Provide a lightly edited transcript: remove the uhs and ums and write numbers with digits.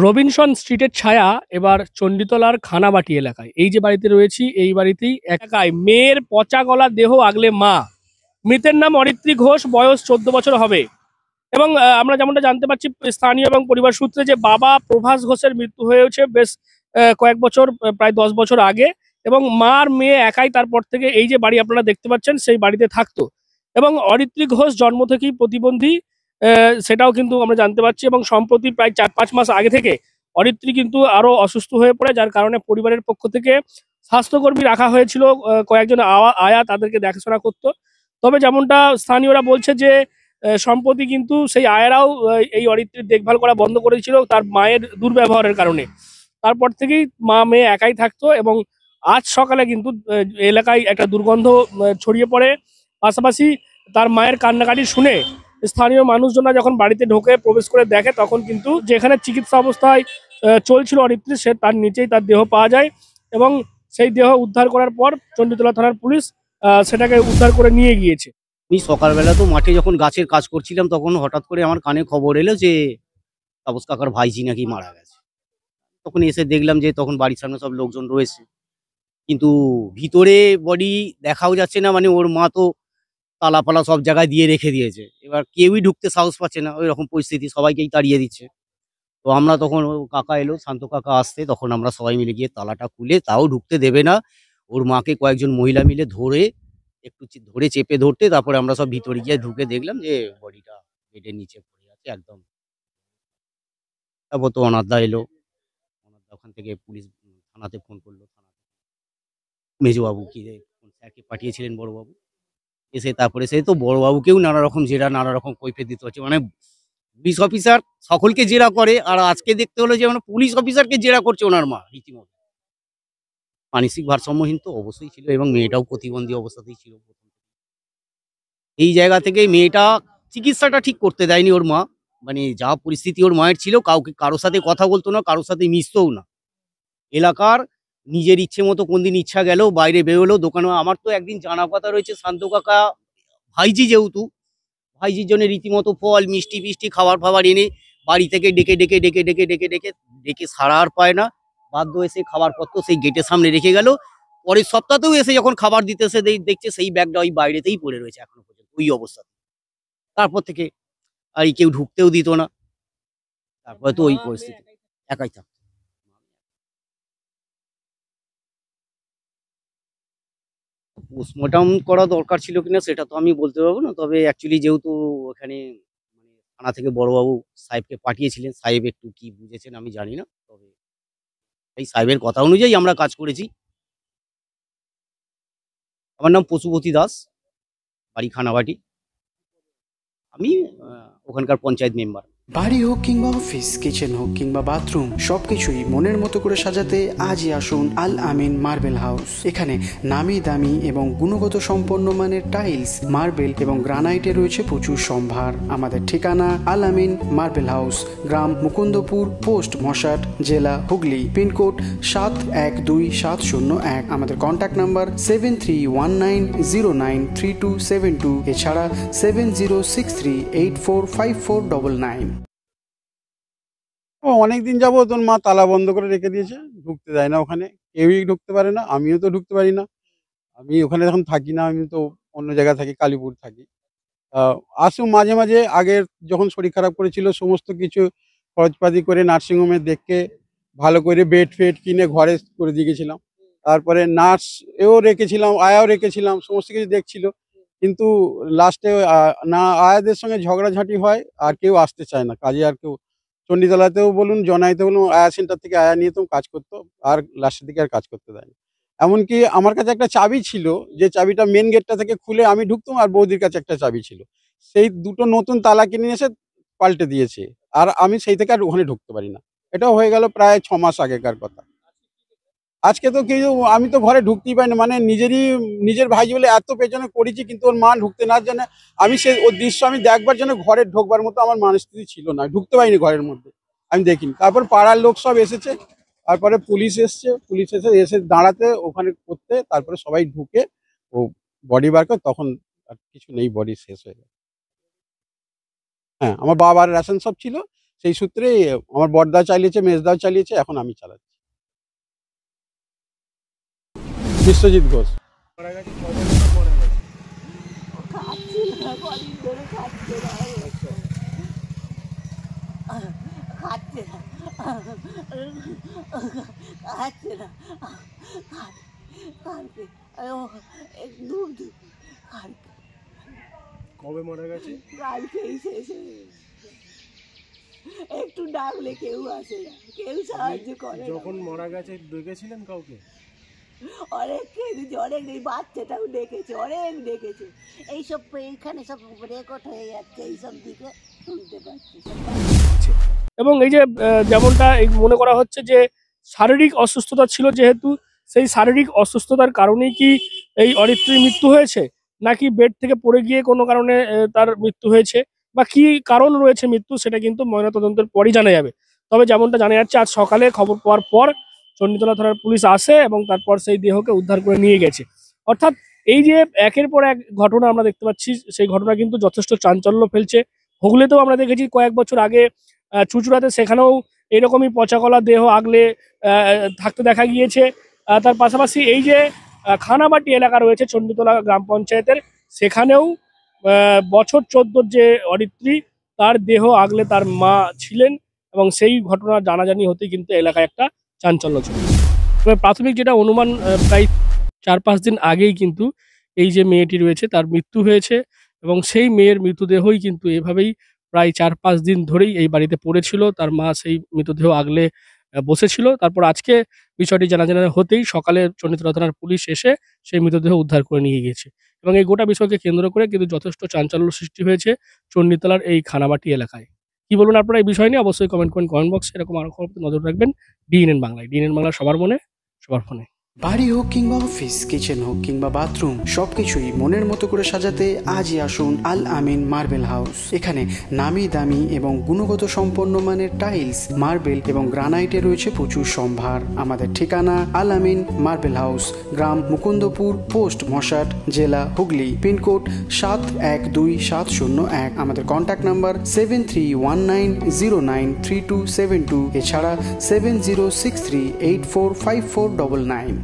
Robinson স্ট্রিটের ছায়া এবার চণ্ডীতলার খানাবাটি এলাকায়। এই যে বাড়িতে রয়েছি, এই বাড়িতেই একাই মেয়ের পচা গলা দেহ আগলে মা। মৃতের নাম অরিত্রী ঘোষ, বয়স 14 বছর হবে। এবং আমরা যেমনটা জানতে পারছি স্থানীয় এবং পরিবার সূত্রে, যে বাবা প্রভাস ঘোষের মৃত্যু হয়েছে বেশ কয়েক বছর, প্রায় 10 বছর আগে। এবং মা আর মেয়ে একাই তারপর থেকে এই যে বাড়ি আপনারা দেখতে পাচ্ছেন সেই বাড়িতে থাকতো। এবং অরিত্রী ঘোষ জন্ম থেকেই প্রতিবন্ধী, সেটাও কিন্তু আমরা জানতে পারছি। এবং সম্প্রতি প্রায় 4-5 মাস আগে থেকে অরিত্রী কিন্তু আরো অসুস্থ হয়ে পড়ে, যার কারণে পরিবারের পক্ষ থেকে স্বাস্থ্যকর্মী রাখা হয়েছিল, কয়েকজন আয়া তাদেরকে দেখাশোনা করতো। তবে যেমনটা স্থানীয়রা বলছে যে সম্প্রতি কিন্তু সেই আয়েরাও এই অরিত্রীর দেখভাল করা বন্ধ করেছিল তার মায়ের দুর্ব্যবহারের কারণে। তারপর থেকেই মা মেয়ে একাই থাকতো। এবং আজ সকালে কিন্তু এলাকায় একটা দুর্গন্ধ ছড়িয়ে পড়ে। পাশাপাশি তার মায়ের কান্নাকাটি শুনে স্থানীয় মানুষজনরা যখন বাড়িতে ঢোকে, প্রবেশ করে দেখে, তখন কিন্তু যেখানে চিকিৎসা অবস্থায় চলছিল অরিত্রী, সে তার নিচেই তার দেহ পাওয়া যায়। এবং সেই দেহ উদ্ধার করার পর চণ্ডীতলা থানার পুলিশ সেটাকে উদ্ধার করে নিয়ে গিয়েছে। আমি সকালবেলা তো মাঠে যখন গাছের কাজ করছিলাম তখন হঠাৎ করে আমার কানে খবর এলো যে তাপস কাকার ভাইজি নাকি মারা গেছে। তখন এসে দেখলাম যে তখন বাড়ির সামনে সব লোকজন রয়েছে, কিন্তু ভিতরে বডি দেখাও যাচ্ছে না। মানে ওর মা তো তালা পালা সব জায়গায় দিয়ে রেখে দিয়েছে, এবার কেউই ঢুকতে সাহস পাচ্ছে না, ওই রকম পরিস্থিতি, সবাইকেই তাড়িয়ে দিচ্ছে। তো আমরা তখন ও কাকা এলো, শান্ত কাকা আসতে, তখন আমরা সবাই মিলে গিয়ে তালাটা খুলে, তাও ঢুকতে দেবে না। ওর মাকে কয়েকজন মহিলা মিলে ধরে একটু ধরে চেপে ধরতে, তারপরে আমরা সব ভিতরে গিয়ে ঢুকে দেখলাম যে বডিটা বেডের নিচে পড়ে আছে একদম। তারপর তো অনাথদা এলো, অনাথদা ওখান থেকে পুলিশ থানাতে ফোন করলো, থানাতে মেজবাবু কি স্যারকে পাঠিয়েছিলেন বড়বাবু, এসে তারপরে সে তো বড়বাবুকেও নানা রকম জেরা, নানা রকম কৈফিয়ত দিতে হচ্ছে। মানে পুলিশ অফিসার সকলকে জেরা করে, আর আজকে দেখতে হলো যে মানে পুলিশ অফিসারকে জেরা করছে ওনার মা রীতিমতো। মানসিক ভারসাম্যহীন তো অবশ্যই ছিল, এবং মেয়েটাও প্রতিবন্ধী অবস্থাতেই ছিল। এই জায়গা থেকে মেয়েটা চিকিৎসাটা ঠিক করতে দেয়নি ওর মা। মানে যা পরিস্থিতি ওর মায়ের ছিল, কারোর সাথে কথা বলতো না, কারোর সাথে মিশতও না। এলাকার নিজের ইচ্ছে মতো কোনদিন ইচ্ছা গেল বাইরে বেরোলো দোকানে। আমার তো একদিন জানা কথা রয়েছে, শান্ত কাকা ভাইজি যেহেতু, ভাইজির জন্য রীতিমতো ফল মিষ্টি ফিষ্টি খাবার ফাবার এনে বাড়ি থেকে ডেকে ডেকে ডেকে ডেকে ডেকে ডেকে ডেকে সারা আর পায় না। বাধ্য এসে খাবার পত্র সেই গেটের সামনে রেখে গেল। পরের সপ্তাহতেও এসে যখন খাবার দিতে এসে দেখছে সেই ব্যাগটা ওই বাইরেতেই পড়ে রয়েছে এখনো পর্যন্ত ওই অবস্থা। তারপর থেকে আর কেউ ঢুকতেও দিত না। তারপরে তো ওই পরিস্থিতি, একাই থাকতো। পোস্টমর্টম করা দরকার ছিল কিনা সেটা তো আমি বলতে পারবো না, তবে অ্যাকচুয়ালি যেহেতু ওখানে মানে থানা থেকে বড়বাবু সাহেবকে পাঠিয়েছিলেন, সাহেব একটু কি বুঝেছেন আমি জানি না, তবে এই সাহেবের কথা অনুযায়ী আমরা কাজ করেছি। আমার নাম পশুপতি দাস, বাড়ি খানাবাটি। আমি ওখানকার পঞ্চায়েত মেম্বার। বাড়ি হোক কিংবা অফিস, কিচেন হোক কিংবা বাথরুম, সবকিছুই মনের মতো করে সাজাতে আজই আসুন আল আমিন মার্বেল হাউস। এখানে নামি দামি এবং গুণগত সম্পন্ন মানের টাইলস, মার্বেল এবং গ্রানাইটে রয়েছে প্রচুর সম্ভার। আমাদের ঠিকানা আল আমিন মার্বেল হাউস, গ্রাম মুকুন্দপুর, পোস্ট মশাট, জেলা হুগলি, পিনকোড 712701। আমাদের কন্ট্যাক্ট নাম্বার 7319093272, এছাড়া 7063845499। অনেকদিন যাবত ওর মা তালা বন্ধ করে রেখে দিয়েছে, ঢুকতে দেয় না ওখানে, কেউই ঢুকতে পারে না, আমিও তো ঢুকতে পারি না। আমি ওখানে এখন থাকি না, আমি তো অন্য জায়গায় থাকি, কালীপুর থাকি। আসুন মাঝে মাঝে, আগের যখন শরীর খারাপ করেছিল সমস্ত কিছু খরচপাতি করে নার্সিংহোমে দেখে ভালো করে বেড ফেড কিনে ঘরে করে দিয়ে গেছিলাম। তারপরে নার্স এও রেখেছিলাম, আয়াও রেখেছিলাম, সমস্ত কিছু দেখছিল। কিন্তু লাস্টে না আয়াদের সঙ্গে ঝগড়াঝাঁটি হয়, আর কেউ আসতে চায় না কাজে। আর কেউ চণ্ডীতলাতেও বলুন, জনাইতে বলুন, আয়া সেন্টার থেকে আয়া নিয়ে তো কাজ করতো, আর লাস্টের দিকে আর কাজ করতে দেয় না। এমনকি আমার কাছে একটা চাবি ছিল, যে চাবিটা মেন গেটটা থেকে খুলে আমি ঢুকতাম, আর বৌদির কাছে একটা চাবি ছিল, সেই দুটো নতুন তালা কিনে এসে পাল্টে দিয়েছে। আর আমি সেই থেকে আর ওখানে ঢুকতে পারি না। এটাও হয়ে গেল প্রায় 6 মাস আগেকার কথা। আজকে তো কেউ, আমি তো ঘরে ঢুকতেই পারি না, মানে নিজের ভাই বলে এত পেছনে করেছি, কিন্তু ওর মা ঢুকতে না জানে। আমি সে ওর দৃশ্য আমি দেখবার জন্য ঘরে ঢোকবার মতো আমার মানসিকতা ছিল না, ঢুকতে পারিনি ঘরের মধ্যে, আমি দেখিনি। তারপর পাড়ার লোক সব এসেছে, তারপরে পুলিশ এসছে, পুলিশ এসে দাঁড়াতে ওখানে করতে, তারপরে সবাই ঢুকে ও বডি বার করে, তখন আর কিছু নেই, বডি শেষ হয়ে গেছে। হ্যাঁ, আমার বাবার রেশন সব ছিল, সেই সূত্রে আমার বড়দা চালিয়েছে, মেজদাও চালিয়েছে, এখন আমি চালাচ্ছি। বিশ্বজিৎ ঘোষ। কবে মারা গেছে? কালকেই শেষ হয়ে একটু ডাকলে কেউ আসে না, কেউ সাহায্য করে না। যখন মারা গেছে দেখেছিলেন কাউকে? অনেক খেয়েছে, অনেক এই বাচ্চাটাও ডেকেছে, অনেক ডেকেছে। এইসব এইখানে সব রেকর্ড হয়ে যাচ্ছে, এইসব দিকে শুনতে পাচ্ছি। এবং এই যে যেমনটা মনে করা হচ্ছে যে শারীরিক অসুস্থতা ছিল, যেহেতু সেই শারীরিক অসুস্থতার কারণেই কি এই অরিত্রীর মৃত্যু হয়েছে, নাকি বেড থেকে পড়ে গিয়ে কোনো কারণে তার মৃত্যু হয়েছে, বা কি কারণ রয়েছে মৃত্যু, সেটা কিন্তু ময়নাতদন্তের পরই জানা যাবে। তবে যেমনটা জানা যাচ্ছে, আজ সকালে খবর পাওয়ার পর চণ্ডীতলা থানার পুলিশ আসে এবং তারপর সেই দেহকে উদ্ধার করে নিয়ে গেছে। অর্থাৎ এই যে একের পর এক ঘটনা আমরা দেখতে পাচ্ছি, সেই ঘটনা কিন্তু যথেষ্ট চাঞ্চল্য ফেলছে। হুগলিতেও আমরা দেখেছি কয়েক বছর আগে চুঁচুড়াতে, সেখানেও এরকমই পচাগলা দেহ আগলে থাকতে দেখা গিয়েছে। তার পাশাপাশি এই যে খানাবাটি এলাকা রয়েছে চণ্ডীতলা গ্রাম পঞ্চায়েতের, সেখানেও বছর 14 যে অরিত্রী, তার দেহ আগলে তার মা ছিলেন, এবং সেই ঘটনা জানাজানি হতেই কিন্তু এলাকায় একটা চাঞ্চল্য ছিল। তবে প্রাথমিক যেটা অনুমান, প্রায় 4-5 দিন আগেই কিন্তু এই যে মেয়েটি রয়েছে তার মৃত্যু হয়েছে, এবং সেই মেয়ের মৃতদেহই কিন্তু এভাবেই প্রায় 4-5 দিন ধরেই এই বাড়িতে পড়েছিল। তার মা সেই মৃতদেহ আগলে বসেছিল। তারপর আজকে বিষয়টি জানাজানি হতেই সকালে চণ্ডীতলা থানার পুলিশ এসে সেই মৃতদেহ উদ্ধার করে নিয়ে গিয়েছে, এবং এই গোটা বিষয়কে কেন্দ্র করে কিন্তু যথেষ্ট চাঞ্চল্য সৃষ্টি হয়েছে চণ্ডীতলার এই খানাবাটি এলাকায়। কি বলুন আপনারা এই বিষয় নিয়ে? অবশ্যই কমেন্ট বক্সে। এরকম আরো খবর পেতে নজর রাখবেন ডিএনএন বাংলায়। ডিএনএন বাংলা, সবার মনে, সবার ফোনে। বাড়ি হোক কিংবা অফিস, কিচেন হোক কিংবা বাথরুম, সবকিছুই মনের মতো করে সাজাতে আজই আসুন আল আমিন মার্বেল হাউস। এখানে নামি দামি এবং গুণগত সম্পন্ন মানের টাইলস, মার্বেল এবং গ্রানাইটে রয়েছে প্রচুর সম্ভার। আমাদের ঠিকানা আল আমিন মার্বেল হাউস, গ্রাম মুকুন্দপুর, পোস্ট মশাট, জেলা হুগলি, পিনকোড 712701। আমাদের কন্ট্যাক্ট নাম্বার 7319093272, এছাড়া 7063845499।